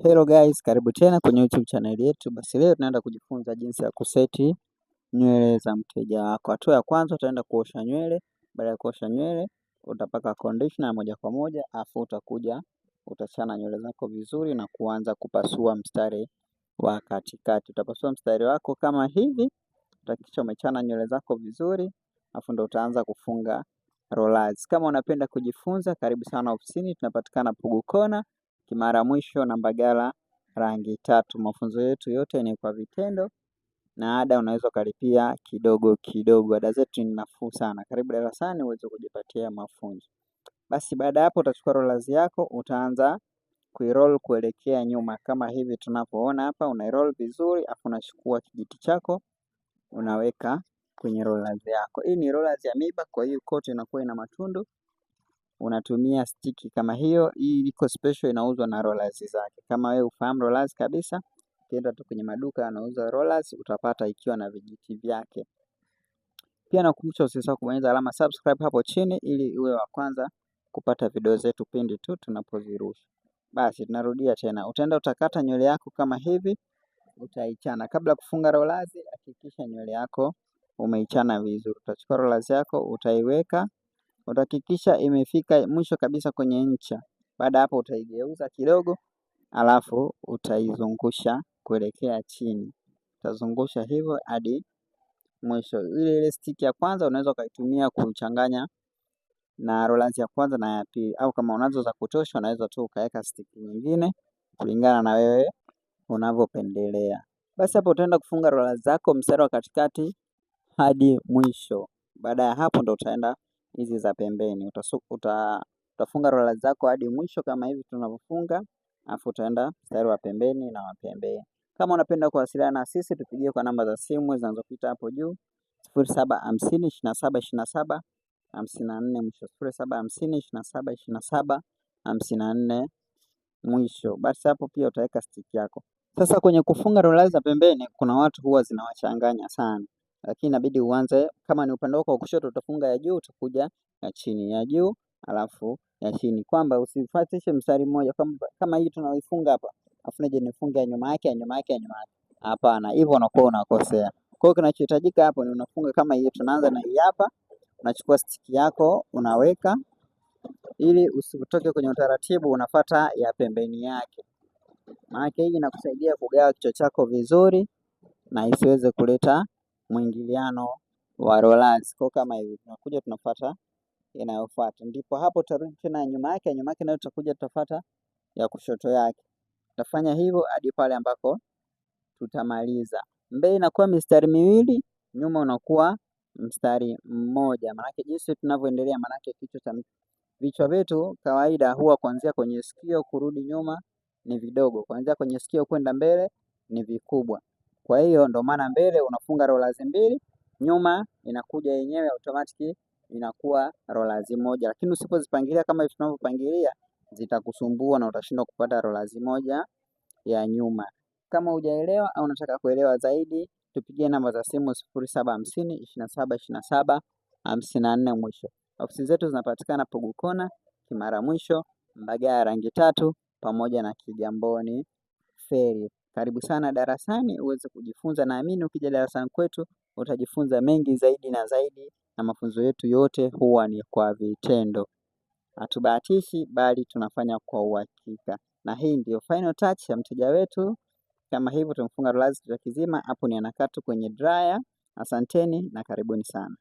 Hello guys, karibu tena kwenye YouTube channel yetu. Basi leo tunaenda kujifunza jinsi ya kuseti nywele za mteja wako. Hatua ya kwanza utaenda kuosha nywele. Baada ya kuosha nywele, utapaka conditioner moja kwa moja, afu utakuja utachana nywele zako vizuri na kuanza kupasua mstari wa katikati. Utapasua mstari wako kama hivi, utahakikisha umechana nywele zako vizuri, afu ndo utaanza kufunga rollers. Kama unapenda kujifunza, karibu sana ofisini, tunapatikana Pugu Kona, Kimara Mwisho na Mbagala rangi tatu. Mafunzo yetu yote ni kwa vitendo na ada unaweza ukalipia kidogo kidogo. Ada zetu ni nafuu sana. Karibu darasani uweze kujipatia mafunzo. Basi baada hapo utachukua rollers yako, utaanza kuiroll kuelekea nyuma kama hivi tunavyoona hapa. Unairoll vizuri, afu unachukua kijiti chako unaweka kwenye rollers yako. Hii ni rollers ya miba, kwa hiyo kote inakuwa ina matundu. Unatumia stiki kama hiyo. Hii iko special, inauzwa na rollers zake. Kama wewe ufahamu rollers kabisa, ukienda tu kwenye maduka yanauza rollers utapata ikiwa na vijiti vyake. Pia nakukumbusha usisahau kubonyeza alama subscribe hapo chini ili uwe wa kwanza kupata video zetu pindi tu tunapozirusha. Basi tunarudia tena. Utaenda utakata nywele yako kama hivi, utaichana. Kabla kufunga rollers, hakikisha nywele yako umeichana vizuri. Utachukua rollers yako utaiweka, utahakikisha imefika mwisho kabisa kwenye ncha. Baada hapo utaigeuza kidogo, alafu utaizungusha kuelekea chini. Utazungusha hivyo hadi mwisho. Ile stiki ya kwanza unaweza ukaitumia kuchanganya na rollers ya kwanza na ya pili, au kama unazo za kutosha unaweza tu ukaweka stiki nyingine kulingana na wewe unavyopendelea. Basi hapo utaenda kufunga rollers zako mstari wa katikati hadi mwisho. Baada ya hapo ndo utaenda hizi za pembeni. Utafunga rollers zako hadi mwisho kama hivi tunavyofunga, afu utaenda mstari wa pembeni na wa pembeni. Kama unapenda kuwasiliana na sisi, tupigie kwa namba za simu zinazopita hapo juu: 0750272754 mwisho, 0750272754 mwisho. Basi hapo pia utaweka stiki yako. Sasa kwenye kufunga rollers za pembeni kuna watu huwa zinawachanganya sana, lakini inabidi uanze, kama ni upande wako wa kushoto utafunga ya juu, utakuja ya chini, ya juu alafu ya chini, kwamba usifuatishe mstari mmoja kama hii tunaoifunga hapa afu nije nifunge ya nyuma yake ya nyuma yake ya nyuma yake. Hapana, hivyo unakuwa unakosea. Kwa hiyo kinachohitajika hapo ni unafunga kama hii. Tunaanza na hii hapa, unachukua stiki yako unaweka, ili usitoke kwenye utaratibu, unafuata ya pembeni yake. Maana hii inakusaidia kugawa kichwa chako vizuri na isiweze kuleta mwingiliano wa rollers. Kwa kama hivi tunakuja tunafuata inayofuata, ndipo hapo utarudi tena nyuma yake nayo tutakuja tutafuata ya kushoto yake. Tutafanya hivyo hadi pale ambako tutamaliza. Mbele inakuwa mistari miwili, nyuma unakuwa mstari mmoja. Maana jinsi tunavyoendelea, maana vichwa vyetu kawaida huwa kuanzia kwenye sikio kurudi nyuma ni vidogo, kuanzia kwenye sikio kwenda mbele ni vikubwa. Kwa hiyo ndo maana mbele unafunga rollers mbili, nyuma inakuja yenyewe automatic inakuwa rollers moja. Lakini usipozipangilia kama hivi tunavyopangilia, zitakusumbua na utashindwa kupata rollers moja ya nyuma. Kama hujaelewa au unataka kuelewa zaidi, tupigie namba za simu 0750272754 mwisho. Ofisi zetu zinapatikana Pugu Kona, Kimara Mwisho, Mbagala rangi tatu pamoja na Kigamboni Ferry. Karibu sana darasani uweze kujifunza. Naamini ukija darasani kwetu utajifunza mengi zaidi na zaidi, na mafunzo yetu yote huwa ni kwa vitendo. Hatubahatishi bali tunafanya kwa uhakika. Na hii ndio final touch ya mteja wetu. Kama hivyo tumefunga rollers za kizima, hapo ni anakaa tu kwenye dryer. Asanteni na karibuni sana.